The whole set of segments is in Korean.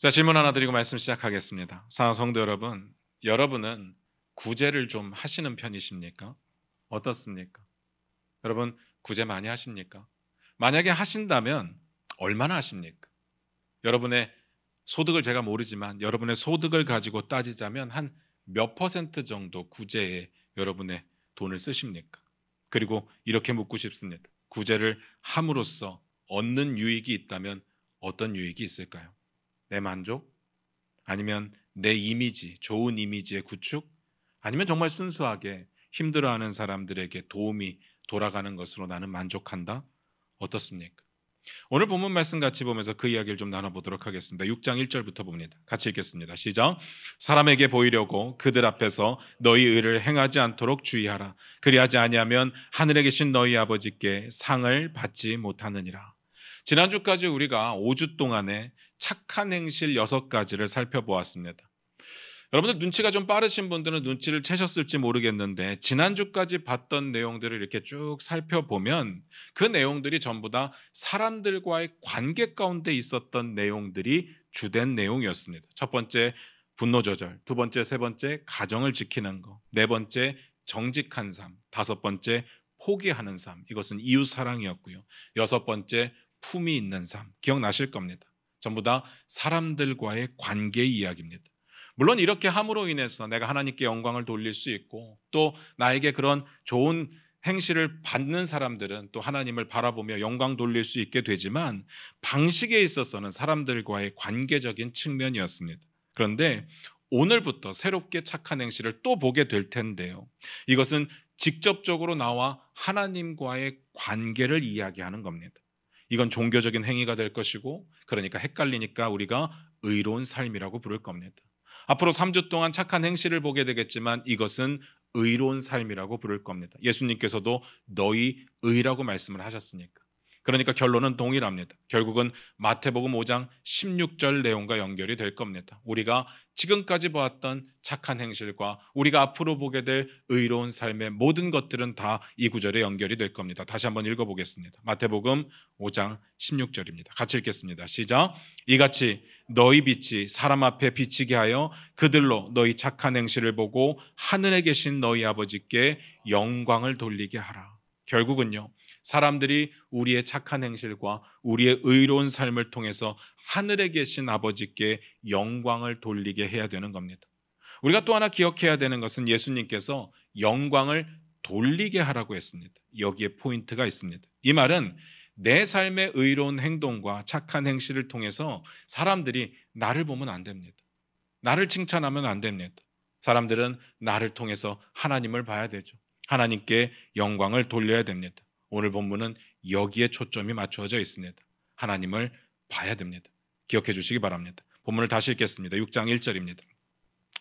자, 질문 하나 드리고 말씀 시작하겠습니다. 사랑하는 성도 여러분, 여러분은 구제를 좀 하시는 편이십니까? 어떻습니까? 여러분, 구제 많이 하십니까? 만약에 하신다면 얼마나 하십니까? 여러분의 소득을 제가 모르지만 여러분의 소득을 가지고 따지자면 한 몇 퍼센트 정도 구제에 여러분의 돈을 쓰십니까? 그리고 이렇게 묻고 싶습니다. 구제를 함으로써 얻는 유익이 있다면 어떤 유익이 있을까요? 내 만족? 아니면 내 이미지, 좋은 이미지의 구축? 아니면 정말 순수하게 힘들어하는 사람들에게 도움이 돌아가는 것으로 나는 만족한다? 어떻습니까? 오늘 본문 말씀 같이 보면서 그 이야기를 좀 나눠보도록 하겠습니다. 6장 1절부터 봅니다. 같이 읽겠습니다. 시작. 사람에게 보이려고 그들 앞에서 너희 의를 행하지 않도록 주의하라. 그리하지 아니하면 하늘에 계신 너희 아버지께 상을 받지 못하느니라. 지난주까지 우리가 5주 동안에 착한 행실 6가지를 살펴보았습니다. 여러분들 눈치가 좀 빠르신 분들은 눈치를 채셨을지 모르겠는데 지난주까지 봤던 내용들을 이렇게 쭉 살펴보면 그 내용들이 전부 다 사람들과의 관계 가운데 있었던 내용들이 주된 내용이었습니다. 첫 번째, 분노 조절. 두 번째, 세 번째, 가정을 지키는 거. 네 번째, 정직한 삶. 다섯 번째, 포기하는 삶. 이것은 이웃 사랑이었고요. 여섯 번째, 품이 있는 삶. 기억나실 겁니다. 전부 다 사람들과의 관계 이야기입니다. 물론 이렇게 함으로 인해서 내가 하나님께 영광을 돌릴 수 있고 또 나에게 그런 좋은 행실을 받는 사람들은 또 하나님을 바라보며 영광 돌릴 수 있게 되지만 방식에 있어서는 사람들과의 관계적인 측면이었습니다. 그런데 오늘부터 새롭게 착한 행실을 또 보게 될 텐데요. 이것은 직접적으로 나와 하나님과의 관계를 이야기하는 겁니다. 이건 종교적인 행위가 될 것이고 그러니까 헷갈리니까 우리가 의로운 삶이라고 부를 겁니다. 앞으로 3주 동안 착한 행실을 보게 되겠지만 이것은 의로운 삶이라고 부를 겁니다. 예수님께서도 너희 의라고 말씀을 하셨으니까. 그러니까 결론은 동일합니다. 결국은 마태복음 5장 16절 내용과 연결이 될 겁니다. 우리가 지금까지 보았던 착한 행실과 우리가 앞으로 보게 될 의로운 삶의 모든 것들은 다 이 구절에 연결이 될 겁니다. 다시 한번 읽어보겠습니다. 마태복음 5장 16절입니다. 같이 읽겠습니다. 시작. 이같이 너희 빛이 사람 앞에 비치게 하여 그들로 너희 착한 행실을 보고 하늘에 계신 너희 아버지께 영광을 돌리게 하라. 결국은요, 사람들이 우리의 착한 행실과 우리의 의로운 삶을 통해서 하늘에 계신 아버지께 영광을 돌리게 해야 되는 겁니다. 우리가 또 하나 기억해야 되는 것은 예수님께서 영광을 돌리게 하라고 했습니다. 여기에 포인트가 있습니다. 이 말은 내 삶의 의로운 행동과 착한 행실을 통해서 사람들이 나를 보면 안 됩니다. 나를 칭찬하면 안 됩니다. 사람들은 나를 통해서 하나님을 봐야 되죠. 하나님께 영광을 돌려야 됩니다. 오늘 본문은 여기에 초점이 맞춰져 있습니다. 하나님을 봐야 됩니다. 기억해 주시기 바랍니다. 본문을 다시 읽겠습니다. 6장 1절입니다.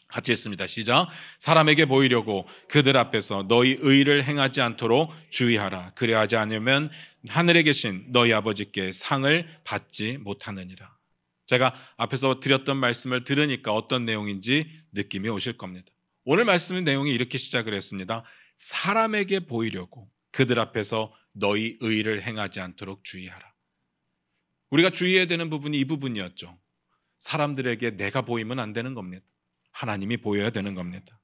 같이 읽습니다. 시작. 사람에게 보이려고 그들 앞에서 너희 의를 행하지 않도록 주의하라. 그래야지 않으면 하늘에 계신 너희 아버지께 상을 받지 못하느니라. 제가 앞에서 드렸던 말씀을 들으니까 어떤 내용인지 느낌이 오실 겁니다. 오늘 말씀의 내용이 이렇게 시작을 했습니다. 사람에게 보이려고 그들 앞에서 너희 의를 행하지 않도록 주의하라. 우리가 주의해야 되는 부분이 이 부분이었죠. 사람들에게 내가 보이면 안 되는 겁니다. 하나님이 보여야 되는 겁니다.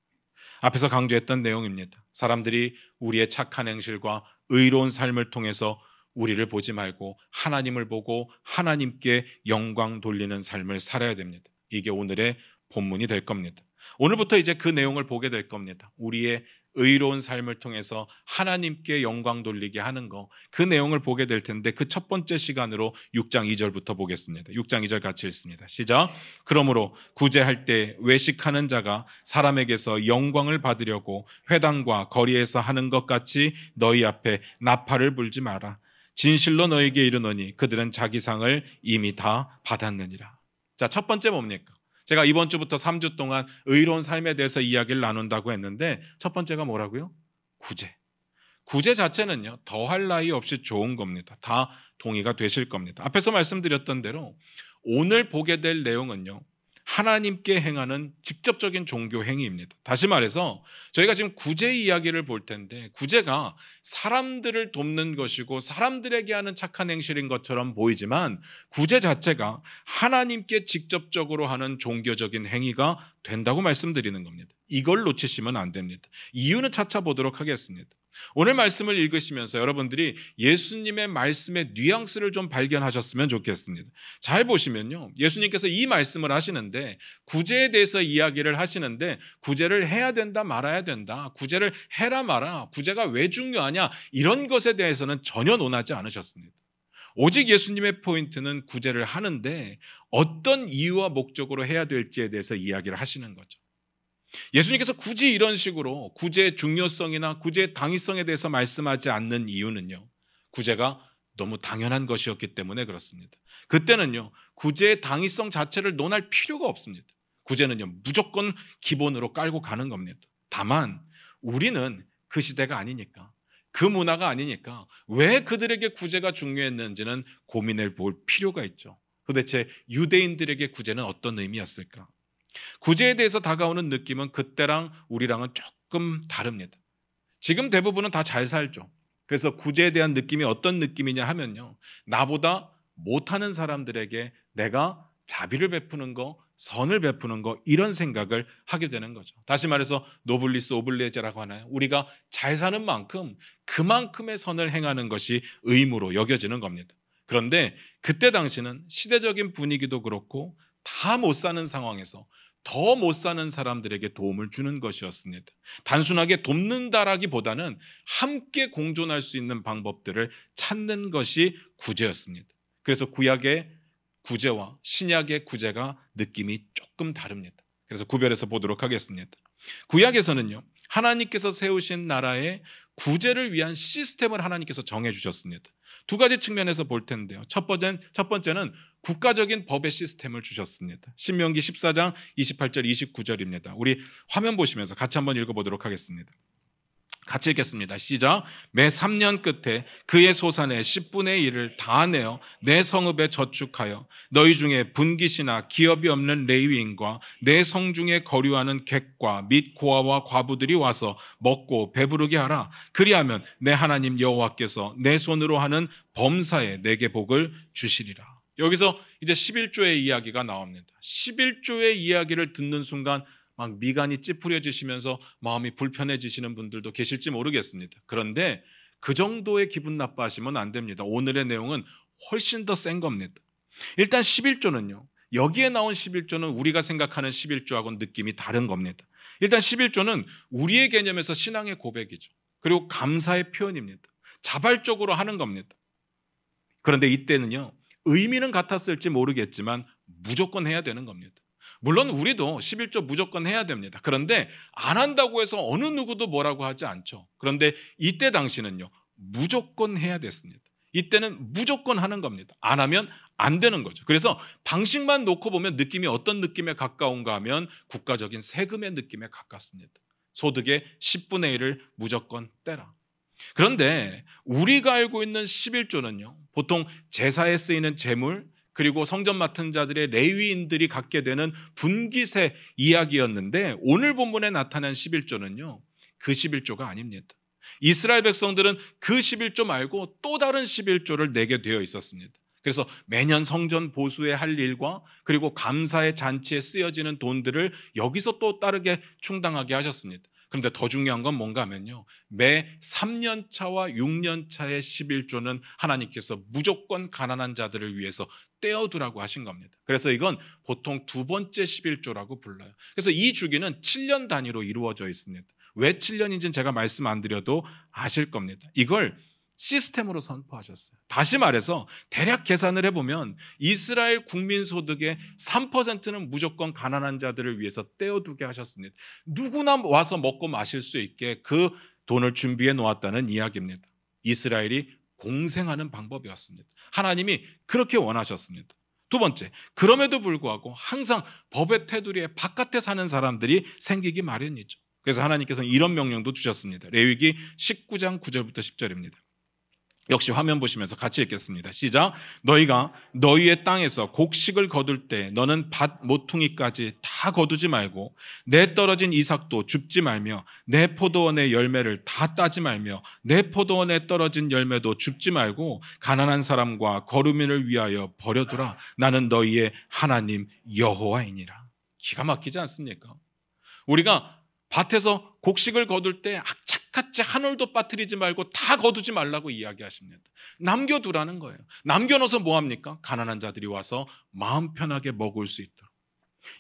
앞에서 강조했던 내용입니다. 사람들이 우리의 착한 행실과 의로운 삶을 통해서 우리를 보지 말고 하나님을 보고 하나님께 영광 돌리는 삶을 살아야 됩니다. 이게 오늘의 본문이 될 겁니다. 오늘부터 이제 그 내용을 보게 될 겁니다. 우리의 의로운 삶을 통해서 하나님께 영광 돌리게 하는 거, 그 내용을 보게 될 텐데 그 첫 번째 시간으로 6장 2절부터 보겠습니다. 6장 2절 같이 읽습니다. 시작. 그러므로 구제할 때 외식하는 자가 사람에게서 영광을 받으려고 회당과 거리에서 하는 것 같이 너희 앞에 나팔을 불지 마라. 진실로 너에게 이르노니 그들은 자기 상을 이미 다 받았느니라. 자, 첫 번째 뭡니까? 제가 이번 주부터 3주 동안 의로운 삶에 대해서 이야기를 나눈다고 했는데 첫 번째가 뭐라고요? 구제. 구제 자체는요, 더할 나위 없이 좋은 겁니다. 다 동의가 되실 겁니다. 앞에서 말씀드렸던 대로 오늘 보게 될 내용은요, 하나님께 행하는 직접적인 종교 행위입니다. 다시 말해서 저희가 지금 구제 이야기를 볼 텐데, 구제가 사람들을 돕는 것이고 사람들에게 하는 착한 행실인 것처럼 보이지만 구제 자체가 하나님께 직접적으로 하는 종교적인 행위가 된다고 말씀드리는 겁니다. 이걸 놓치시면 안 됩니다. 이유는 차차 보도록 하겠습니다. 오늘 말씀을 읽으시면서 여러분들이 예수님의 말씀의 뉘앙스를 좀 발견하셨으면 좋겠습니다. 잘 보시면요, 예수님께서 이 말씀을 하시는데, 구제에 대해서 이야기를 하시는데 구제를 해야 된다 말아야 된다, 구제를 해라 마라, 구제가 왜 중요하냐, 이런 것에 대해서는 전혀 논하지 않으셨습니다. 오직 예수님의 포인트는 구제를 하는데 어떤 이유와 목적으로 해야 될지에 대해서 이야기를 하시는 거죠. 예수님께서 굳이 이런 식으로 구제의 중요성이나 구제의 당위성에 대해서 말씀하지 않는 이유는요, 구제가 너무 당연한 것이었기 때문에 그렇습니다. 그때는요, 구제의 당위성 자체를 논할 필요가 없습니다. 구제는요, 무조건 기본으로 깔고 가는 겁니다. 다만 우리는 그 시대가 아니니까, 그 문화가 아니니까 왜 그들에게 구제가 중요했는지는 고민해 볼 필요가 있죠. 도대체 유대인들에게 구제는 어떤 의미였을까? 구제에 대해서 다가오는 느낌은 그때랑 우리랑은 조금 다릅니다. 지금 대부분은 다 잘 살죠. 그래서 구제에 대한 느낌이 어떤 느낌이냐 하면요, 나보다 못하는 사람들에게 내가 자비를 베푸는 거, 선을 베푸는 거, 이런 생각을 하게 되는 거죠. 다시 말해서 노블리스 오블리제라고 하나요? 우리가 잘 사는 만큼 그만큼의 선을 행하는 것이 의무로 여겨지는 겁니다. 그런데 그때 당시는 시대적인 분위기도 그렇고 다 못 사는 상황에서 더 못 사는 사람들에게 도움을 주는 것이었습니다. 단순하게 돕는다라기보다는 함께 공존할 수 있는 방법들을 찾는 것이 구제였습니다. 그래서 구약의 구제와 신약의 구제가 느낌이 조금 다릅니다. 그래서 구별해서 보도록 하겠습니다. 구약에서는요, 하나님께서 세우신 나라의 구제를 위한 시스템을 하나님께서 정해 주셨습니다. 두 가지 측면에서 볼 텐데요, 첫 번째는 국가적인 법의 시스템을 주셨습니다. 신명기 14장 28절 29절입니다. 우리 화면 보시면서 같이 한번 읽어보도록 하겠습니다. 같이 읽겠습니다. 시작. 매 3년 끝에 그의 소산의 10분의 1을 다 내어 내 성읍에 저축하여 너희 중에 분깃이나 기업이 없는 레위인과 내 성중에 거류하는 객과 및 고아와 과부들이 와서 먹고 배부르게 하라. 그리하면 내 하나님 여호와께서 내 손으로 하는 범사에 내게 복을 주시리라. 여기서 이제 11조의 이야기가 나옵니다. 11조의 이야기를 듣는 순간 막 미간이 찌푸려지시면서 마음이 불편해지시는 분들도 계실지 모르겠습니다. 그런데 그 정도의 기분 나빠하시면 안 됩니다. 오늘의 내용은 훨씬 더 센 겁니다. 일단 11조는요, 여기에 나온 11조는 우리가 생각하는 11조하고는 느낌이 다른 겁니다. 일단 11조는 우리의 개념에서 신앙의 고백이죠. 그리고 감사의 표현입니다. 자발적으로 하는 겁니다. 그런데 이때는요, 의미는 같았을지 모르겠지만 무조건 해야 되는 겁니다. 물론 우리도 11조 무조건 해야 됩니다. 그런데 안 한다고 해서 어느 누구도 뭐라고 하지 않죠. 그런데 이때 당시는요, 무조건 해야 됐습니다. 이때는 무조건 하는 겁니다. 안 하면 안 되는 거죠. 그래서 방식만 놓고 보면 느낌이 어떤 느낌에 가까운가 하면 국가적인 세금의 느낌에 가깝습니다. 소득의 10분의 1을 무조건 떼라. 그런데 우리가 알고 있는 11조는요, 보통 제사에 쓰이는 제물, 그리고 성전 맡은 자들의 레위인들이 갖게 되는 분깃의 이야기였는데, 오늘 본문에 나타난 11조는요, 그 11조가 아닙니다. 이스라엘 백성들은 그 11조 말고 또 다른 11조를 내게 되어 있었습니다. 그래서 매년 성전 보수에 할 일과 그리고 감사의 잔치에 쓰여지는 돈들을 여기서 또 다르게 충당하게 하셨습니다. 그런데 더 중요한 건 뭔가 하면요, 매 3년 차와 6년 차의 11조는 하나님께서 무조건 가난한 자들을 위해서 떼어두라고 하신 겁니다. 그래서 이건 보통 두 번째 11조라고 불러요. 그래서 이 주기는 7년 단위로 이루어져 있습니다. 왜 7년인지는 제가 말씀 안 드려도 아실 겁니다. 이걸 시스템으로 선포하셨어요. 다시 말해서 대략 계산을 해보면 이스라엘 국민 소득의 3%는 무조건 가난한 자들을 위해서 떼어두게 하셨습니다. 누구나 와서 먹고 마실 수 있게 그 돈을 준비해 놓았다는 이야기입니다. 이스라엘이 공생하는 방법이었습니다. 하나님이 그렇게 원하셨습니다. 두 번째, 그럼에도 불구하고 항상 법의 테두리에 바깥에 사는 사람들이 생기기 마련이죠. 그래서 하나님께서는 이런 명령도 주셨습니다. 레위기 19장 9절부터 10절입니다. 역시 화면 보시면서 같이 읽겠습니다. 시작. 너희가 너희의 땅에서 곡식을 거둘 때 너는 밭 모퉁이까지 다 거두지 말고 내 떨어진 이삭도 줍지 말며 내 포도원의 열매를 다 따지 말며 내 포도원에 떨어진 열매도 줍지 말고 가난한 사람과 거루민을 위하여 버려두라. 나는 너희의 하나님 여호와이니라. 기가 막히지 않습니까? 우리가 밭에서 곡식을 거둘 때 악착같이 한 올도 빠뜨리지 말고 다 거두지 말라고 이야기하십니다. 남겨두라는 거예요. 남겨놓아서 뭐합니까? 가난한 자들이 와서 마음 편하게 먹을 수 있도록.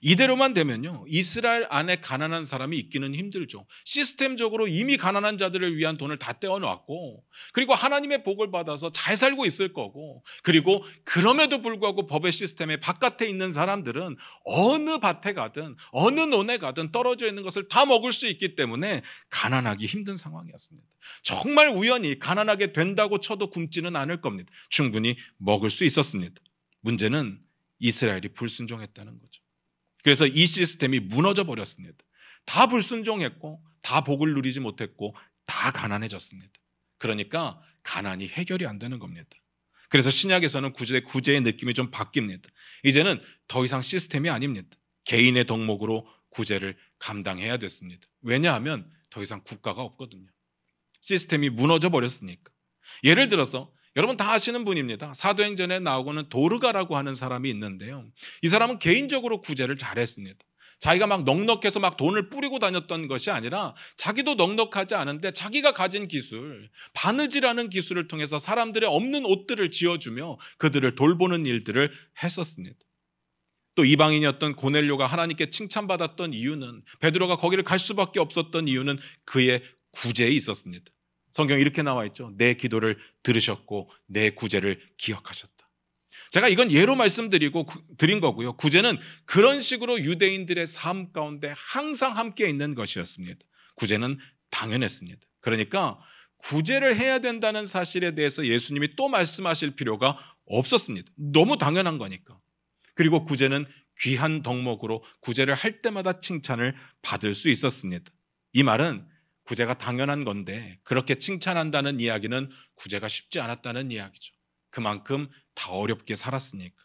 이대로만 되면요, 이스라엘 안에 가난한 사람이 있기는 힘들죠. 시스템적으로 이미 가난한 자들을 위한 돈을 다 떼어놓았고, 그리고 하나님의 복을 받아서 잘 살고 있을 거고, 그리고 그럼에도 불구하고 법의 시스템의 바깥에 있는 사람들은 어느 밭에 가든 어느 논에 가든 떨어져 있는 것을 다 먹을 수 있기 때문에 가난하기 힘든 상황이었습니다. 정말 우연히 가난하게 된다고 쳐도 굶지는 않을 겁니다. 충분히 먹을 수 있었습니다. 문제는 이스라엘이 불순종했다는 거죠. 그래서 이 시스템이 무너져 버렸습니다. 다 불순종했고 다 복을 누리지 못했고 다 가난해졌습니다. 그러니까 가난이 해결이 안 되는 겁니다. 그래서 신약에서는 구제의 느낌이 좀 바뀝니다. 이제는 더 이상 시스템이 아닙니다. 개인의 덕목으로 구제를 감당해야 됐습니다. 왜냐하면 더 이상 국가가 없거든요. 시스템이 무너져 버렸으니까. 예를 들어서 여러분 다 아시는 분입니다. 사도행전에 나오고는 도르가라고 하는 사람이 있는데요. 이 사람은 개인적으로 구제를 잘했습니다. 자기가 막 넉넉해서 막 돈을 뿌리고 다녔던 것이 아니라 자기도 넉넉하지 않은데 자기가 가진 기술, 바느질하는 기술을 통해서 사람들의 없는 옷들을 지어주며 그들을 돌보는 일들을 했었습니다. 또 이방인이었던 고넬료가 하나님께 칭찬받았던 이유는, 베드로가 거기를 갈 수밖에 없었던 이유는 그의 구제에 있었습니다. 성경에 이렇게 나와 있죠. 내 기도를 들으셨고 내 구제를 기억하셨다. 제가 이건 예로 드린 거고요. 구제는 그런 식으로 유대인들의 삶 가운데 항상 함께 있는 것이었습니다. 구제는 당연했습니다. 그러니까 구제를 해야 된다는 사실에 대해서 예수님이 또 말씀하실 필요가 없었습니다. 너무 당연한 거니까. 그리고 구제는 귀한 덕목으로 구제를 할 때마다 칭찬을 받을 수 있었습니다. 이 말은 구제가 당연한 건데 그렇게 칭찬한다는 이야기는 구제가 쉽지 않았다는 이야기죠. 그만큼 다 어렵게 살았으니까.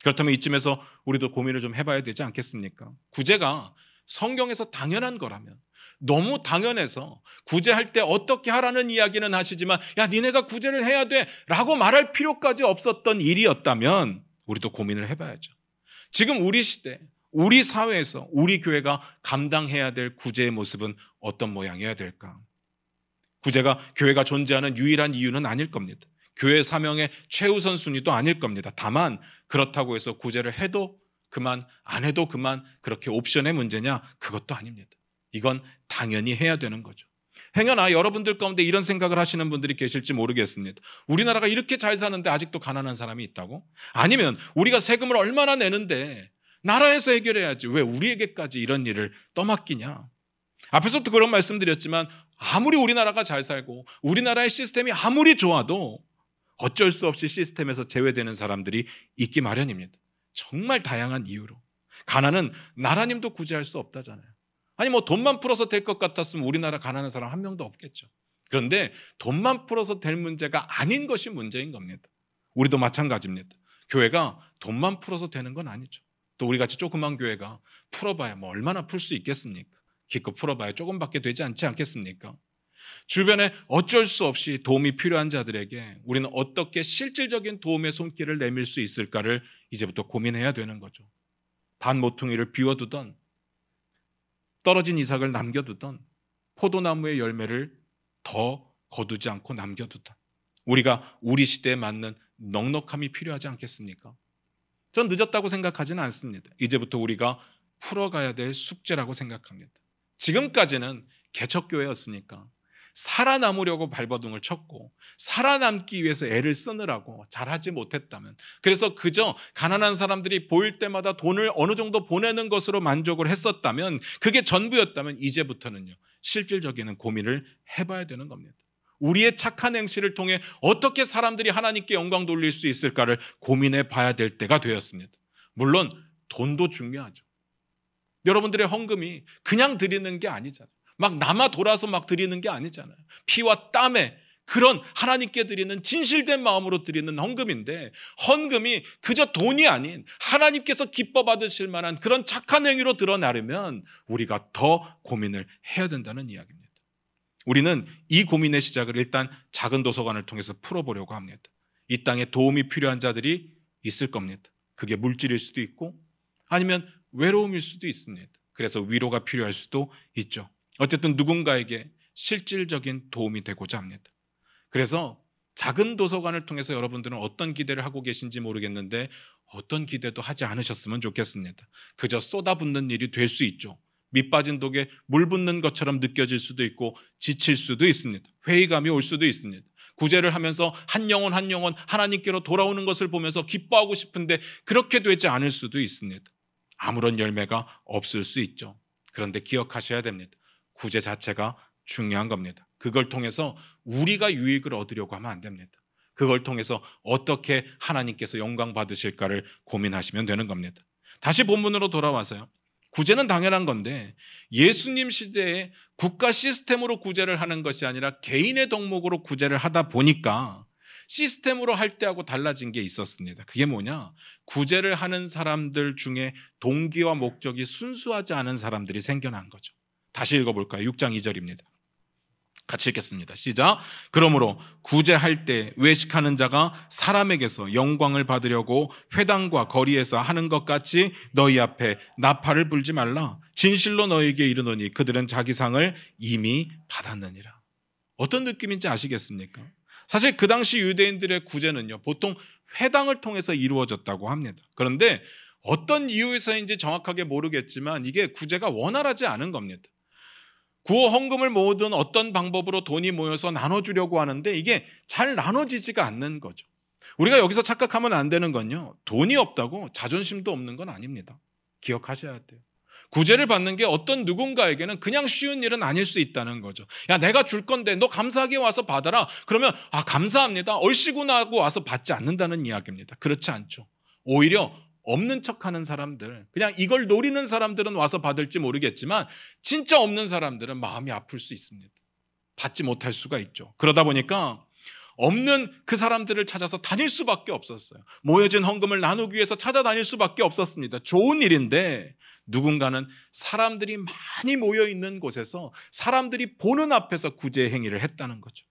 그렇다면 이쯤에서 우리도 고민을 좀 해봐야 되지 않겠습니까? 구제가 성경에서 당연한 거라면, 너무 당연해서 구제할 때 어떻게 하라는 이야기는 하시지만 야 니네가 구제를 해야 돼 라고 말할 필요까지 없었던 일이었다면 우리도 고민을 해봐야죠. 지금 우리 시대, 우리 사회에서 우리 교회가 감당해야 될 구제의 모습은 어떤 모양이어야 될까? 구제가 교회가 존재하는 유일한 이유는 아닐 겁니다. 교회 사명의 최우선 순위도 아닐 겁니다. 다만 그렇다고 해서 구제를 해도 그만, 안 해도 그만, 그렇게 옵션의 문제냐? 그것도 아닙니다. 이건 당연히 해야 되는 거죠. 행여나 여러분들 가운데 이런 생각을 하시는 분들이 계실지 모르겠습니다. 우리나라가 이렇게 잘 사는데 아직도 가난한 사람이 있다고? 아니면 우리가 세금을 얼마나 내는데 나라에서 해결해야지 왜 우리에게까지 이런 일을 떠맡기냐? 앞에서도 그런 말씀드렸지만 아무리 우리나라가 잘 살고 우리나라의 시스템이 아무리 좋아도 어쩔 수 없이 시스템에서 제외되는 사람들이 있기 마련입니다. 정말 다양한 이유로. 가난은 나라님도 구제할 수 없다잖아요. 아니 뭐 돈만 풀어서 될 것 같았으면 우리나라 가난한 사람 한 명도 없겠죠. 그런데 돈만 풀어서 될 문제가 아닌 것이 문제인 겁니다. 우리도 마찬가지입니다. 교회가 돈만 풀어서 되는 건 아니죠. 또 우리같이 조그만 교회가 풀어봐야 뭐 얼마나 풀 수 있겠습니까? 기껏 풀어봐야 조금밖에 되지 않지 않겠습니까? 주변에 어쩔 수 없이 도움이 필요한 자들에게 우리는 어떻게 실질적인 도움의 손길을 내밀 수 있을까를 이제부터 고민해야 되는 거죠. 반 모퉁이를 비워두던, 떨어진 이삭을 남겨두던, 포도나무의 열매를 더 거두지 않고 남겨두던, 우리가 우리 시대에 맞는 넉넉함이 필요하지 않겠습니까? 전 늦었다고 생각하지는 않습니다. 이제부터 우리가 풀어가야 될 숙제라고 생각합니다. 지금까지는 개척교회였으니까 살아남으려고 발버둥을 쳤고 살아남기 위해서 애를 쓰느라고 잘하지 못했다면, 그래서 그저 가난한 사람들이 보일 때마다 돈을 어느 정도 보내는 것으로 만족을 했었다면, 그게 전부였다면 이제부터는요 실질적인 고민을 해봐야 되는 겁니다. 우리의 착한 행실을 통해 어떻게 사람들이 하나님께 영광 돌릴 수 있을까를 고민해 봐야 될 때가 되었습니다. 물론 돈도 중요하죠. 여러분들의 헌금이 그냥 드리는 게 아니잖아요. 막 남아 돌아서 막 드리는 게 아니잖아요. 피와 땀에 그런 하나님께 드리는 진실된 마음으로 드리는 헌금인데, 헌금이 그저 돈이 아닌 하나님께서 기뻐 받으실 만한 그런 착한 행위로 드러나려면 우리가 더 고민을 해야 된다는 이야기입니다. 우리는 이 고민의 시작을 일단 작은 도서관을 통해서 풀어보려고 합니다. 이 땅에 도움이 필요한 자들이 있을 겁니다. 그게 물질일 수도 있고 아니면 외로움일 수도 있습니다. 그래서 위로가 필요할 수도 있죠. 어쨌든 누군가에게 실질적인 도움이 되고자 합니다. 그래서 작은 도서관을 통해서 여러분들은 어떤 기대를 하고 계신지 모르겠는데 어떤 기대도 하지 않으셨으면 좋겠습니다. 그저 쏟아붓는 일이 될 수 있죠. 밑 빠진 독에 물 붓는 것처럼 느껴질 수도 있고 지칠 수도 있습니다. 회의감이 올 수도 있습니다. 구제를 하면서 한 영혼 한 영혼 하나님께로 돌아오는 것을 보면서 기뻐하고 싶은데 그렇게 되지 않을 수도 있습니다. 아무런 열매가 없을 수 있죠. 그런데 기억하셔야 됩니다. 구제 자체가 중요한 겁니다. 그걸 통해서 우리가 유익을 얻으려고 하면 안 됩니다. 그걸 통해서 어떻게 하나님께서 영광 받으실까를 고민하시면 되는 겁니다. 다시 본문으로 돌아와서요. 구제는 당연한 건데 예수님 시대에 국가 시스템으로 구제를 하는 것이 아니라 개인의 덕목으로 구제를 하다 보니까 시스템으로 할 때하고 달라진 게 있었습니다. 그게 뭐냐? 구제를 하는 사람들 중에 동기와 목적이 순수하지 않은 사람들이 생겨난 거죠. 다시 읽어볼까요? 6장 2절입니다. 같이 읽겠습니다. 시작. 그러므로 구제할 때 외식하는 자가 사람에게서 영광을 받으려고 회당과 거리에서 하는 것 같이 너희 앞에 나팔을 불지 말라. 진실로 너희에게 이르노니 그들은 자기 상을 이미 받았느니라. 어떤 느낌인지 아시겠습니까? 사실 그 당시 유대인들의 구제는요, 보통 회당을 통해서 이루어졌다고 합니다. 그런데 어떤 이유에서인지 정확하게 모르겠지만 이게 구제가 원활하지 않은 겁니다. 구호 헌금을 모으든 어떤 방법으로 돈이 모여서 나눠주려고 하는데 이게 잘 나눠지지가 않는 거죠. 우리가 여기서 착각하면 안 되는 건요, 돈이 없다고 자존심도 없는 건 아닙니다. 기억하셔야 돼요. 구제를 받는 게 어떤 누군가에게는 그냥 쉬운 일은 아닐 수 있다는 거죠. 야, 내가 줄 건데 너 감사하게 와서 받아라. 그러면 감사합니다. 얼씨구나 하고 와서 받지 않는다는 이야기입니다. 그렇지 않죠. 오히려 없는 척하는 사람들, 그냥 이걸 노리는 사람들은 와서 받을지 모르겠지만 진짜 없는 사람들은 마음이 아플 수 있습니다. 받지 못할 수가 있죠. 그러다 보니까 없는 그 사람들을 찾아서 다닐 수밖에 없었어요. 모여진 헌금을 나누기 위해서 찾아다닐 수밖에 없었습니다. 좋은 일인데 누군가는 사람들이 많이 모여 있는 곳에서 사람들이 보는 앞에서 구제 행위를 했다는 거죠.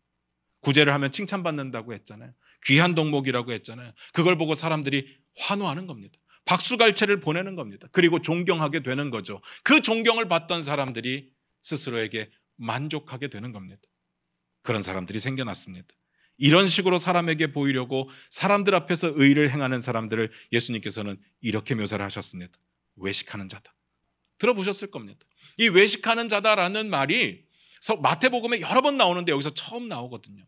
구제를 하면 칭찬받는다고 했잖아요. 귀한 덕목이라고 했잖아요. 그걸 보고 사람들이 환호하는 겁니다. 박수갈채를 보내는 겁니다. 그리고 존경하게 되는 거죠. 그 존경을 받던 사람들이 스스로에게 만족하게 되는 겁니다. 그런 사람들이 생겨났습니다. 이런 식으로 사람에게 보이려고 사람들 앞에서 의를 행하는 사람들을 예수님께서는 이렇게 묘사를 하셨습니다. 외식하는 자다. 들어보셨을 겁니다. 이 외식하는 자다라는 말이 마태복음에 여러 번 나오는데 여기서 처음 나오거든요.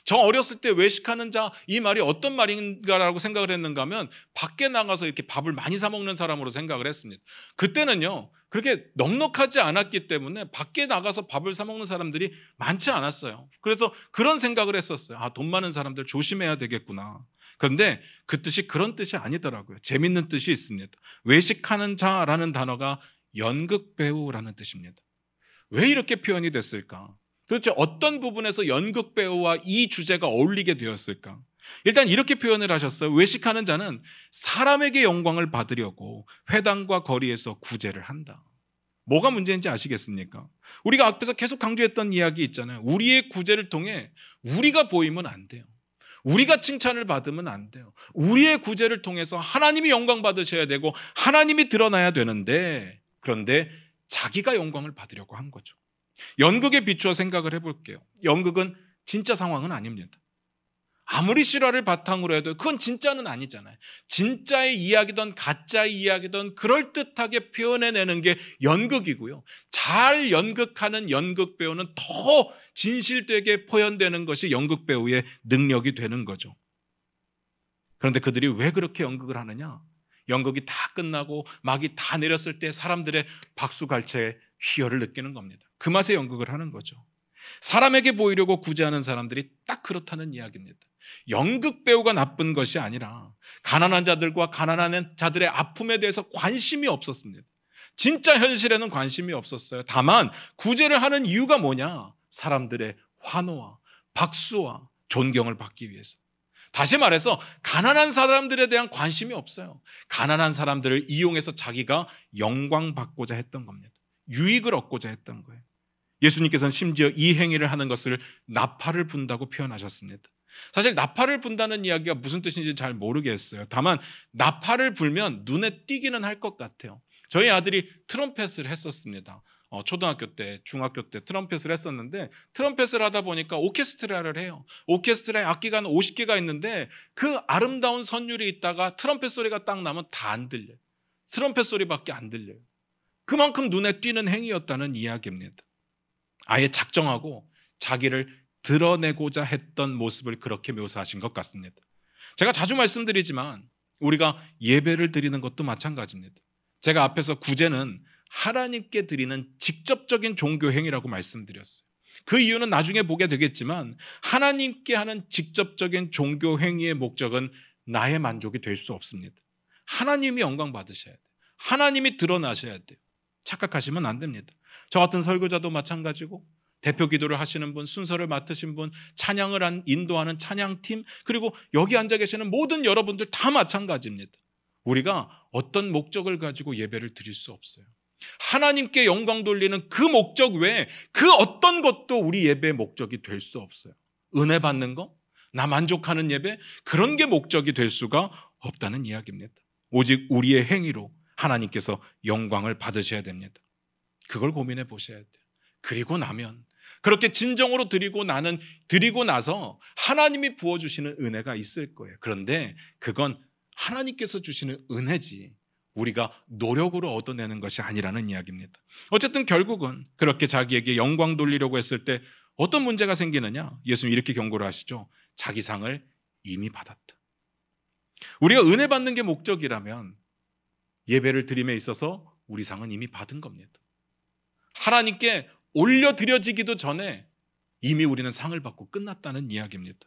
저 어렸을 때 외식하는 자, 이 말이 어떤 말인가라고 생각을 했는가 하면 밖에 나가서 이렇게 밥을 많이 사 먹는 사람으로 생각을 했습니다. 그때는요, 그렇게 넉넉하지 않았기 때문에 밖에 나가서 밥을 사 먹는 사람들이 많지 않았어요. 그래서 그런 생각을 했었어요. 돈 많은 사람들 조심해야 되겠구나. 그런데 그 뜻이 그런 뜻이 아니더라고요. 재밌는 뜻이 있습니다. 외식하는 자라는 단어가 연극배우라는 뜻입니다. 왜 이렇게 표현이 됐을까? 도대체 어떤 부분에서 연극배우와 이 주제가 어울리게 되었을까? 일단 이렇게 표현을 하셨어요. 외식하는 자는 사람에게 영광을 받으려고 회당과 거리에서 구제를 한다. 뭐가 문제인지 아시겠습니까? 우리가 앞에서 계속 강조했던 이야기 있잖아요. 우리의 구제를 통해 우리가 보이면 안 돼요. 우리가 칭찬을 받으면 안 돼요. 우리의 구제를 통해서 하나님이 영광 받으셔야 되고 하나님이 드러나야 되는데, 그런데 자기가 영광을 받으려고 한 거죠. 연극에 비추어 생각을 해볼게요. 연극은 진짜 상황은 아닙니다. 아무리 실화를 바탕으로 해도 그건 진짜는 아니잖아요. 진짜의 이야기든 가짜의 이야기든 그럴듯하게 표현해내는 게 연극이고요. 잘 연극하는 연극 배우는 더 진실되게 표현되는 것이 연극 배우의 능력이 되는 거죠. 그런데 그들이 왜 그렇게 연극을 하느냐? 연극이 다 끝나고 막이 다 내렸을 때 사람들의 박수갈채에 희열을 느끼는 겁니다. 그 맛에 연극을 하는 거죠. 사람에게 보이려고 구제하는 사람들이 딱 그렇다는 이야기입니다. 연극 배우가 나쁜 것이 아니라 가난한 자들과 가난한 자들의 아픔에 대해서 관심이 없었습니다. 진짜 현실에는 관심이 없었어요. 다만 구제를 하는 이유가 뭐냐? 사람들의 환호와 박수와 존경을 받기 위해서. 다시 말해서 가난한 사람들에 대한 관심이 없어요. 가난한 사람들을 이용해서 자기가 영광받고자 했던 겁니다. 유익을 얻고자 했던 거예요. 예수님께서는 심지어 이 행위를 하는 것을 나팔을 분다고 표현하셨습니다. 사실 나팔을 분다는 이야기가 무슨 뜻인지 잘 모르겠어요. 다만 나팔을 불면 눈에 띄기는 할 것 같아요. 저희 아들이 트럼펫을 했었습니다. 초등학교 때, 중학교 때 트럼펫을 했었는데, 트럼펫을 하다 보니까 오케스트라를 해요. 오케스트라에 악기가 한 50개가 있는데 그 아름다운 선율이 있다가 트럼펫 소리가 딱 나면 다 안 들려요. 트럼펫 소리밖에 안 들려요. 그만큼 눈에 띄는 행위였다는 이야기입니다. 아예 작정하고 자기를 드러내고자 했던 모습을 그렇게 묘사하신 것 같습니다. 제가 자주 말씀드리지만 우리가 예배를 드리는 것도 마찬가지입니다. 제가 앞에서 구제는 하나님께 드리는 직접적인 종교 행위라고 말씀드렸어요. 그 이유는 나중에 보게 되겠지만 하나님께 하는 직접적인 종교 행위의 목적은 나의 만족이 될 수 없습니다. 하나님이 영광 받으셔야 돼요. 하나님이 드러나셔야 돼요. 착각하시면 안 됩니다. 저 같은 설교자도 마찬가지고, 대표 기도를 하시는 분, 순서를 맡으신 분, 찬양을 인도하는 찬양팀, 그리고 여기 앉아 계시는 모든 여러분들 다 마찬가지입니다. 우리가 어떤 목적을 가지고 예배를 드릴 수 없어요. 하나님께 영광 돌리는 그 목적 외에 그 어떤 것도 우리 예배의 목적이 될 수 없어요. 은혜 받는 거, 나 만족하는 예배, 그런 게 목적이 될 수가 없다는 이야기입니다. 오직 우리의 행위로 하나님께서 영광을 받으셔야 됩니다. 그걸 고민해 보셔야 돼요. 그리고 나면, 그렇게 진정으로 드리고 나서 하나님이 부어주시는 은혜가 있을 거예요. 그런데 그건 하나님께서 주시는 은혜지 우리가 노력으로 얻어내는 것이 아니라는 이야기입니다. 어쨌든 결국은 그렇게 자기에게 영광 돌리려고 했을 때 어떤 문제가 생기느냐? 예수님 이렇게 경고를 하시죠. 자기 상을 이미 받았다. 우리가 은혜 받는 게 목적이라면 예배를 드림에 있어서 우리 상은 이미 받은 겁니다. 하나님께 올려드려지기도 전에 이미 우리는 상을 받고 끝났다는 이야기입니다.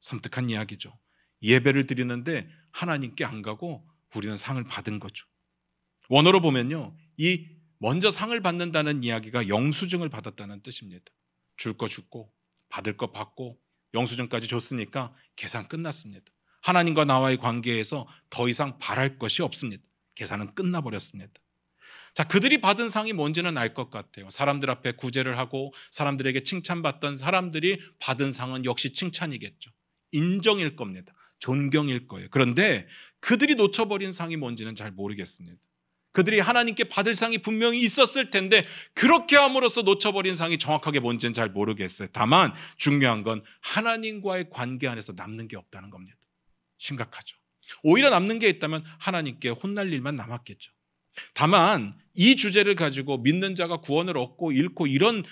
섬뜩한 이야기죠. 예배를 드리는데 하나님께 안 가고 우리는 상을 받은 거죠. 원어로 보면요, 이 먼저 상을 받는다는 이야기가 영수증을 받았다는 뜻입니다. 줄 거 줬고 받을 거 받고 영수증까지 줬으니까 계산 끝났습니다. 하나님과 나와의 관계에서 더 이상 바랄 것이 없습니다. 계산은 끝나버렸습니다. 자, 그들이 받은 상이 뭔지는 알 것 같아요. 사람들 앞에 구제를 하고 사람들에게 칭찬받던 사람들이 받은 상은 역시 칭찬이겠죠. 인정일 겁니다. 존경일 거예요. 그런데 그들이 놓쳐버린 상이 뭔지는 잘 모르겠습니다. 그들이 하나님께 받을 상이 분명히 있었을 텐데 그렇게 함으로써 놓쳐버린 상이 정확하게 뭔지는 잘 모르겠어요. 다만 중요한 건 하나님과의 관계 안에서 남는 게 없다는 겁니다. 심각하죠. 오히려 남는 게 있다면 하나님께 혼날 일만 남았겠죠. 다만 이 주제를 가지고 믿는 자가 구원을 얻고 잃고 이런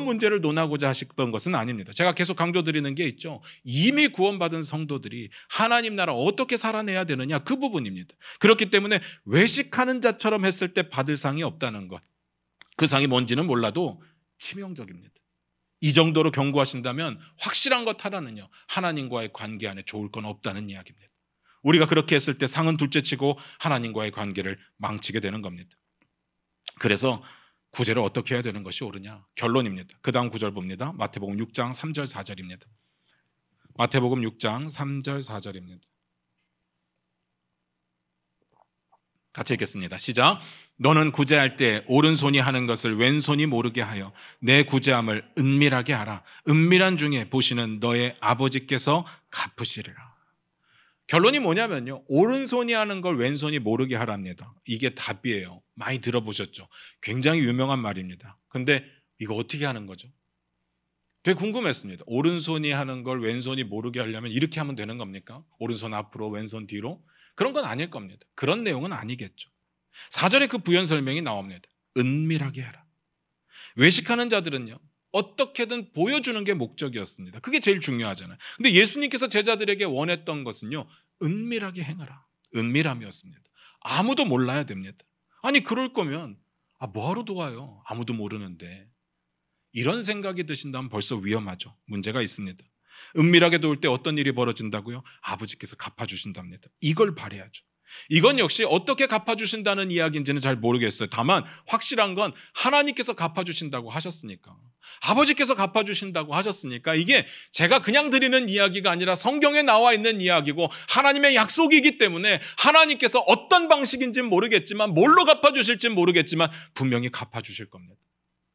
문제를 논하고자 하셨던 것은 아닙니다. 제가 계속 강조드리는 게 있죠. 이미 구원받은 성도들이 하나님 나라 어떻게 살아내야 되느냐, 그 부분입니다. 그렇기 때문에 외식하는 자처럼 했을 때 받을 상이 없다는 것, 그 상이 뭔지는 몰라도 치명적입니다. 이 정도로 경고하신다면 확실한 것 하나는요, 하나님과의 관계 안에 좋을 건 없다는 이야기입니다. 우리가 그렇게 했을 때 상은 둘째치고 하나님과의 관계를 망치게 되는 겁니다. 그래서 구제를 어떻게 해야 되는 것이 옳으냐? 결론입니다. 그 다음 구절 봅니다. 마태복음 6장 3절 4절입니다. 마태복음 6장 3절 4절입니다. 같이 읽겠습니다. 시작. 너는 구제할 때 오른손이 하는 것을 왼손이 모르게 하여 내 구제함을 은밀하게 하라. 은밀한 중에 보시는 너의 아버지께서 갚으시리라. 결론이 뭐냐면요, 오른손이 하는 걸 왼손이 모르게 하랍니다. 이게 답이에요. 많이 들어보셨죠? 굉장히 유명한 말입니다. 근데 이거 어떻게 하는 거죠? 되게 궁금했습니다. 오른손이 하는 걸 왼손이 모르게 하려면 이렇게 하면 되는 겁니까? 오른손 앞으로 왼손 뒤로? 그런 건 아닐 겁니다. 그런 내용은 아니겠죠. 4절에 그 부연 설명이 나옵니다. 은밀하게 해라. 외식하는 자들은요, 어떻게든 보여주는 게 목적이었습니다. 그게 제일 중요하잖아요. 근데 예수님께서 제자들에게 원했던 것은요, 은밀하게 행하라. 은밀함이었습니다. 아무도 몰라야 됩니다. 아니 그럴 거면 뭐하러 도와요? 아무도 모르는데. 이런 생각이 드신다면 벌써 위험하죠. 문제가 있습니다. 은밀하게 도울 때 어떤 일이 벌어진다고요? 아버지께서 갚아주신답니다. 이걸 바라야죠. 이건 역시 어떻게 갚아주신다는 이야기인지는 잘 모르겠어요. 다만 확실한 건 하나님께서 갚아주신다고 하셨으니까, 아버지께서 갚아주신다고 하셨으니까, 이게 제가 그냥 드리는 이야기가 아니라 성경에 나와 있는 이야기고 하나님의 약속이기 때문에 하나님께서 어떤 방식인지는 모르겠지만, 뭘로 갚아주실지는 모르겠지만 분명히 갚아주실 겁니다.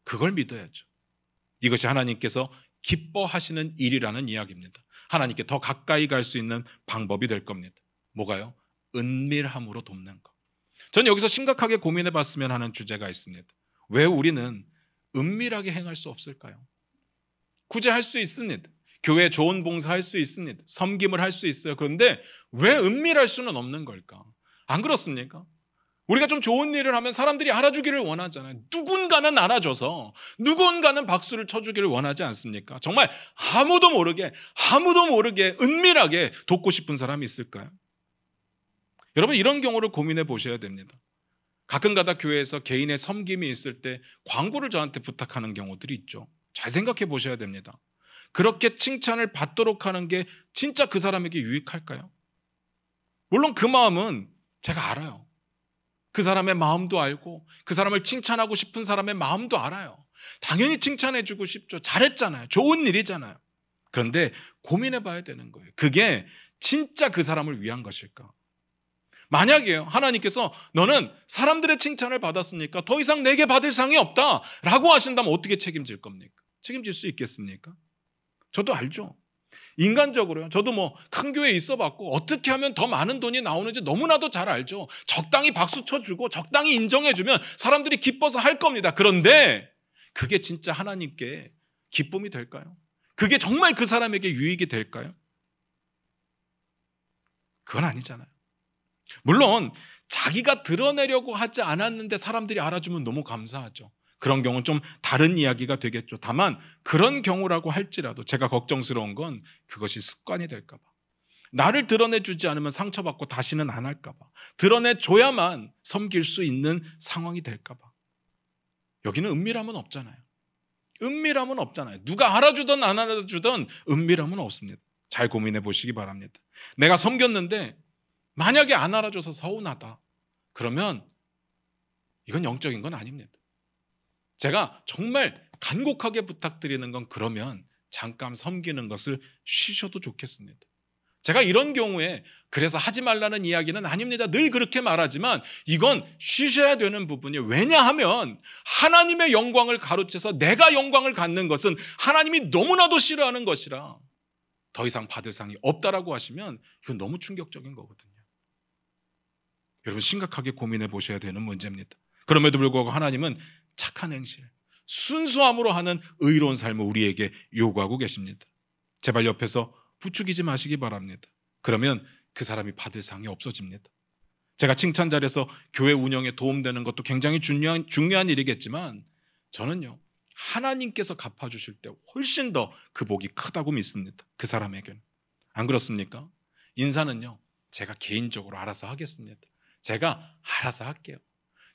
그걸 믿어야죠. 이것이 하나님께서 기뻐하시는 일이라는 이야기입니다. 하나님께 더 가까이 갈 수 있는 방법이 될 겁니다. 뭐가요? 은밀함으로 돕는 것. 저는 여기서 심각하게 고민해 봤으면 하는 주제가 있습니다. 왜 우리는 은밀하게 행할 수 없을까요? 구제할 수 있습니다. 교회 좋은 봉사할 수 있습니다. 섬김을 할 수 있어요. 그런데 왜 은밀할 수는 없는 걸까? 안 그렇습니까? 우리가 좀 좋은 일을 하면 사람들이 알아주기를 원하잖아요. 누군가는 알아줘서 누군가는 박수를 쳐주기를 원하지 않습니까? 정말 아무도 모르게 은밀하게 돕고 싶은 사람이 있을까요? 여러분, 이런 경우를 고민해 보셔야 됩니다. 가끔가다 교회에서 개인의 섬김이 있을 때 광고를 저한테 부탁하는 경우들이 있죠. 잘 생각해 보셔야 됩니다. 그렇게 칭찬을 받도록 하는 게 진짜 그 사람에게 유익할까요? 물론 그 마음은 제가 알아요. 그 사람의 마음도 알고 그 사람을 칭찬하고 싶은 사람의 마음도 알아요. 당연히 칭찬해 주고 싶죠. 잘했잖아요. 좋은 일이잖아요. 그런데 고민해 봐야 되는 거예요. 그게 진짜 그 사람을 위한 것일까? 만약에요, 하나님께서 너는 사람들의 칭찬을 받았으니까 더 이상 내게 받을 상이 없다 라고 하신다면 어떻게 책임질 겁니까? 책임질 수 있겠습니까? 저도 알죠. 인간적으로요. 저도 뭐 큰 교회에 있어 봤고 어떻게 하면 더 많은 돈이 나오는지 너무나도 잘 알죠. 적당히 박수 쳐주고 적당히 인정해주면 사람들이 기뻐서 할 겁니다. 그런데 그게 진짜 하나님께 기쁨이 될까요? 그게 정말 그 사람에게 유익이 될까요? 그건 아니잖아요. 물론 자기가 드러내려고 하지 않았는데 사람들이 알아주면 너무 감사하죠. 그런 경우는 좀 다른 이야기가 되겠죠. 다만 그런 경우라고 할지라도 제가 걱정스러운 건 그것이 습관이 될까 봐. 나를 드러내주지 않으면 상처받고 다시는 안 할까 봐. 드러내줘야만 섬길 수 있는 상황이 될까 봐. 여기는 은밀함은 없잖아요. 은밀함은 없잖아요. 누가 알아주든 안 알아주든 은밀함은 없습니다. 잘 고민해 보시기 바랍니다. 내가 섬겼는데 만약에 안 알아줘서 서운하다. 그러면 이건 영적인 건 아닙니다. 제가 정말 간곡하게 부탁드리는 건 그러면 잠깐 섬기는 것을 쉬셔도 좋겠습니다. 제가 이런 경우에 그래서 하지 말라는 이야기는 아닙니다. 늘 그렇게 말하지만 이건 쉬셔야 되는 부분이에요. 왜냐하면 하나님의 영광을 가로채서 내가 영광을 갖는 것은 하나님이 너무나도 싫어하는 것이라 더 이상 받을 상이 없다라고 하시면 이건 너무 충격적인 거거든요. 여러분, 심각하게 고민해 보셔야 되는 문제입니다. 그럼에도 불구하고 하나님은 착한 행실, 순수함으로 하는 의로운 삶을 우리에게 요구하고 계십니다. 제발 옆에서 부추기지 마시기 바랍니다. 그러면 그 사람이 받을 상이 없어집니다. 제가 칭찬 잘해서 교회 운영에 도움되는 것도 굉장히 중요한 일이겠지만 저는요, 하나님께서 갚아주실 때 훨씬 더 그 복이 크다고 믿습니다. 그 사람에게는. 안 그렇습니까? 인사는요, 제가 개인적으로 알아서 하겠습니다. 제가 알아서 할게요.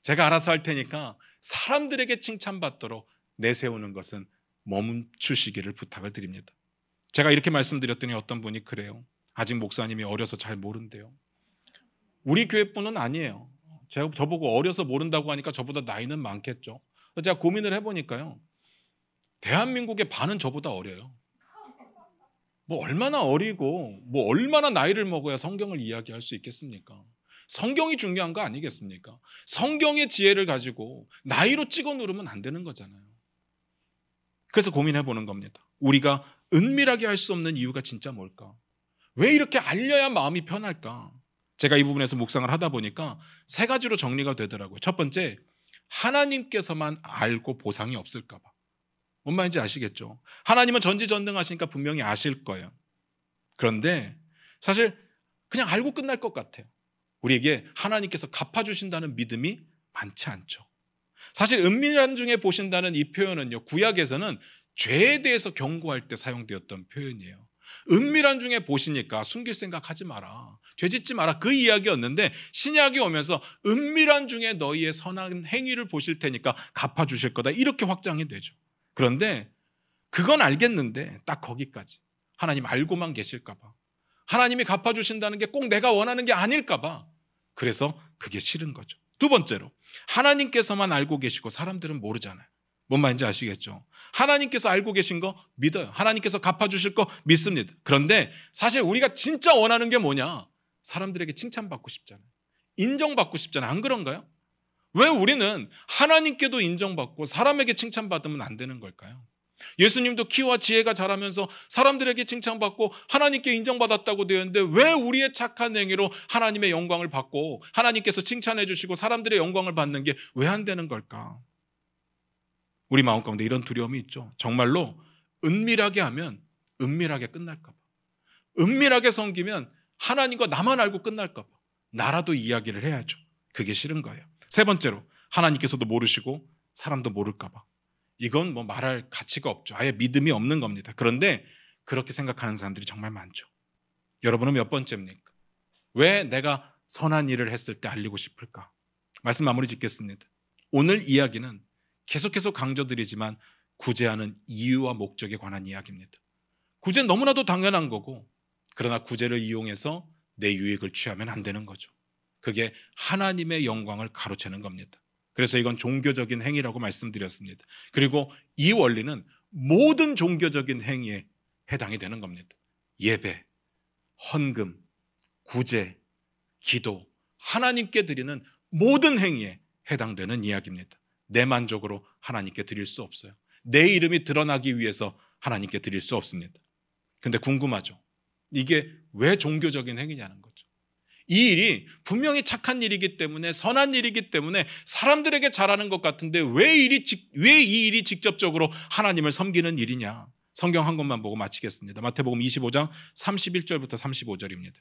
제가 알아서 할 테니까 사람들에게 칭찬받도록 내세우는 것은 멈추시기를 부탁을 드립니다. 제가 이렇게 말씀드렸더니 어떤 분이 그래요. 아직 목사님이 어려서 잘 모른대요. 우리 교회뿐은 아니에요. 저보고 어려서 모른다고 하니까 저보다 나이는 많겠죠. 제가 고민을 해보니까요, 대한민국의 반은 저보다 어려요. 뭐 얼마나 어리고 뭐 얼마나 나이를 먹어야 성경을 이야기할 수 있겠습니까? 성경이 중요한 거 아니겠습니까? 성경의 지혜를 가지고 나이로 찍어 누르면 안 되는 거잖아요. 그래서 고민해 보는 겁니다. 우리가 은밀하게 할 수 없는 이유가 진짜 뭘까? 왜 이렇게 알려야 마음이 편할까? 제가 이 부분에서 묵상을 하다 보니까 세 가지로 정리가 되더라고요. 첫 번째, 하나님께서만 알고 보상이 없을까 봐. 뭔 말인지 아시겠죠? 하나님은 전지전능하시니까 분명히 아실 거예요. 그런데 사실 그냥 알고 끝날 것 같아요. 우리에게 하나님께서 갚아주신다는 믿음이 많지 않죠. 사실 은밀한 중에 보신다는 이 표현은요, 구약에서는 죄에 대해서 경고할 때 사용되었던 표현이에요. 은밀한 중에 보시니까 숨길 생각하지 마라, 죄 짓지 마라, 그 이야기였는데 신약이 오면서 은밀한 중에 너희의 선한 행위를 보실 테니까 갚아주실 거다, 이렇게 확장이 되죠. 그런데 그건 알겠는데 딱 거기까지. 하나님 알고만 계실까 봐, 하나님이 갚아주신다는 게 꼭 내가 원하는 게 아닐까 봐 그래서 그게 싫은 거죠. 두 번째로, 하나님께서만 알고 계시고 사람들은 모르잖아요. 뭔 말인지 아시겠죠? 하나님께서 알고 계신 거 믿어요. 하나님께서 갚아주실 거 믿습니다. 그런데 사실 우리가 진짜 원하는 게 뭐냐? 사람들에게 칭찬받고 싶잖아요. 인정받고 싶잖아요. 안 그런가요? 왜 우리는 하나님께도 인정받고 사람에게 칭찬받으면 안 되는 걸까요? 예수님도 키와 지혜가 자라면서 사람들에게 칭찬받고 하나님께 인정받았다고 되어 있는데 왜 우리의 착한 행위로 하나님의 영광을 받고 하나님께서 칭찬해 주시고 사람들의 영광을 받는 게 왜 안 되는 걸까? 우리 마음 가운데 이런 두려움이 있죠. 정말로 은밀하게 하면 은밀하게 끝날까 봐. 은밀하게 섬기면 하나님과 나만 알고 끝날까 봐. 나라도 이야기를 해야죠. 그게 싫은 거예요. 세 번째로, 하나님께서도 모르시고 사람도 모를까 봐. 이건 뭐 말할 가치가 없죠. 아예 믿음이 없는 겁니다. 그런데 그렇게 생각하는 사람들이 정말 많죠. 여러분은 몇 번째입니까? 왜 내가 선한 일을 했을 때 알리고 싶을까? 말씀 마무리 짓겠습니다. 오늘 이야기는 계속해서 강조드리지만 구제하는 이유와 목적에 관한 이야기입니다. 구제는 너무나도 당연한 거고, 그러나 구제를 이용해서 내 유익을 취하면 안 되는 거죠. 그게 하나님의 영광을 가로채는 겁니다. 그래서 이건 종교적인 행위라고 말씀드렸습니다. 그리고 이 원리는 모든 종교적인 행위에 해당이 되는 겁니다. 예배, 헌금, 구제, 기도, 하나님께 드리는 모든 행위에 해당되는 이야기입니다. 내 만족으로 하나님께 드릴 수 없어요. 내 이름이 드러나기 위해서 하나님께 드릴 수 없습니다. 그런데 궁금하죠? 이게 왜 종교적인 행위냐는 거죠. 이 일이 분명히 착한 일이기 때문에, 선한 일이기 때문에 사람들에게 잘하는 것 같은데 왜 이 일이 직접적으로 하나님을 섬기는 일이냐? 성경 한 권만 보고 마치겠습니다. 마태복음 25장 31절부터 35절입니다.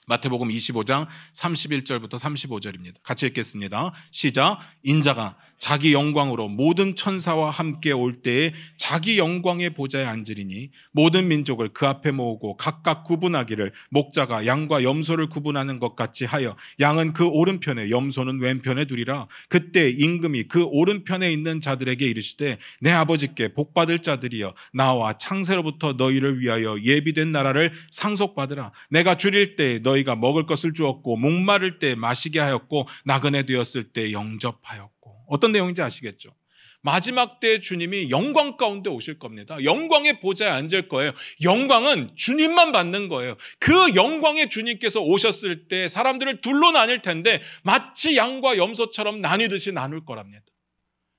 마태복음 25장 31절부터 35절입니다. 같이 읽겠습니다. 시작. 인자가 자기 영광으로 모든 천사와 함께 올 때에 자기 영광의 보좌에 앉으리니 모든 민족을 그 앞에 모으고 각각 구분하기를 목자가 양과 염소를 구분하는 것 같이 하여 양은 그 오른편에 염소는 왼편에 두리라. 그때 임금이 그 오른편에 있는 자들에게 이르시되 내 아버지께 복받을 자들이여 나와 창세로부터 너희를 위하여 예비된 나라를 상속받으라. 내가 줄일 때 너희가 먹을 것을 주었고 목마를 때 마시게 하였고 나그네 되었을 때 영접하였고. 어떤 내용인지 아시겠죠? 마지막 때 주님이 영광 가운데 오실 겁니다. 영광의 보좌에 앉을 거예요. 영광은 주님만 받는 거예요. 그 영광의 주님께서 오셨을 때 사람들을 둘로 나뉠 텐데 마치 양과 염소처럼 나뉘듯이 나눌 거랍니다.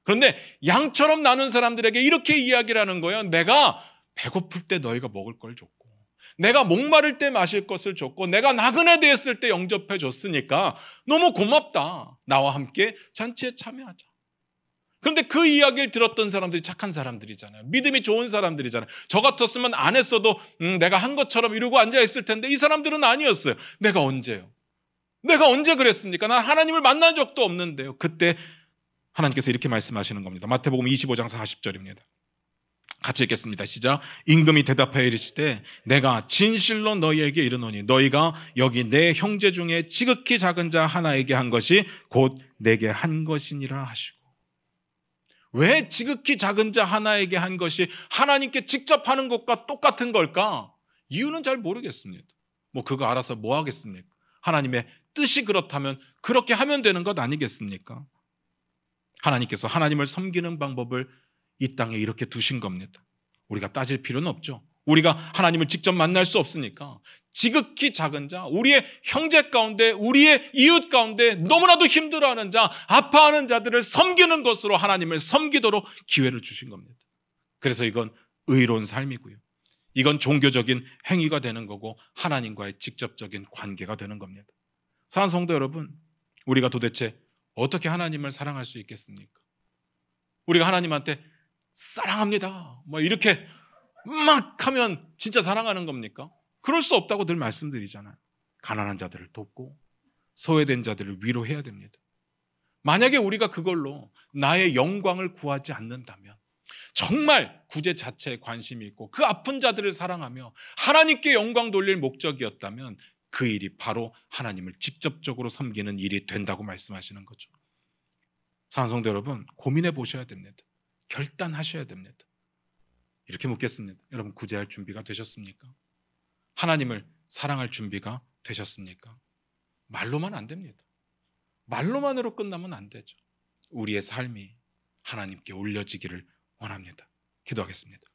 그런데 양처럼 나눈 사람들에게 이렇게 이야기를 하는 거예요. 내가 배고플 때 너희가 먹을 걸 줬고, 내가 목마를 때 마실 것을 줬고, 내가 나그네 되었을 때 영접해 줬으니까 너무 고맙다. 나와 함께 잔치에 참여하자. 그런데 그 이야기를 들었던 사람들이 착한 사람들이잖아요. 믿음이 좋은 사람들이잖아요. 저 같았으면 안 했어도 내가 한 것처럼 이러고 앉아있을 텐데 이 사람들은 아니었어요. 내가 언제요? 내가 언제 그랬습니까? 난 하나님을 만난 적도 없는데요. 그때 하나님께서 이렇게 말씀하시는 겁니다. 마태복음 25장 40절입니다. 같이 읽겠습니다. 시작. 임금이 대답하여 이르시되 내가 진실로 너희에게 이르노니 너희가 여기 내 형제 중에 지극히 작은 자 하나에게 한 것이 곧 내게 한 것이니라 하시고. 왜 지극히 작은 자 하나에게 한 것이 하나님께 직접 하는 것과 똑같은 걸까? 이유는 잘 모르겠습니다. 뭐 그거 알아서 뭐 하겠습니까? 하나님의 뜻이 그렇다면 그렇게 하면 되는 것 아니겠습니까? 하나님께서 하나님을 섬기는 방법을 이 땅에 이렇게 두신 겁니다. 우리가 따질 필요는 없죠. 우리가 하나님을 직접 만날 수 없으니까 지극히 작은 자, 우리의 형제 가운데, 우리의 이웃 가운데 너무나도 힘들어하는 자, 아파하는 자들을 섬기는 것으로 하나님을 섬기도록 기회를 주신 겁니다. 그래서 이건 의로운 삶이고요. 이건 종교적인 행위가 되는 거고 하나님과의 직접적인 관계가 되는 겁니다. 사랑하는 성도 여러분, 우리가 도대체 어떻게 하나님을 사랑할 수 있겠습니까? 우리가 하나님한테 사랑합니다 뭐 이렇게 막 하면 진짜 사랑하는 겁니까? 그럴 수 없다고 늘 말씀드리잖아요. 가난한 자들을 돕고 소외된 자들을 위로해야 됩니다. 만약에 우리가 그걸로 나의 영광을 구하지 않는다면, 정말 구제 자체에 관심이 있고 그 아픈 자들을 사랑하며 하나님께 영광 돌릴 목적이었다면 그 일이 바로 하나님을 직접적으로 섬기는 일이 된다고 말씀하시는 거죠. 사랑하는 성도 여러분, 고민해 보셔야 됩니다. 결단하셔야 됩니다. 이렇게 묻겠습니다. 여러분, 구제할 준비가 되셨습니까? 하나님을 사랑할 준비가 되셨습니까? 말로만 안 됩니다. 말로만으로 끝나면 안 되죠. 우리의 삶이 하나님께 올려지기를 원합니다. 기도하겠습니다.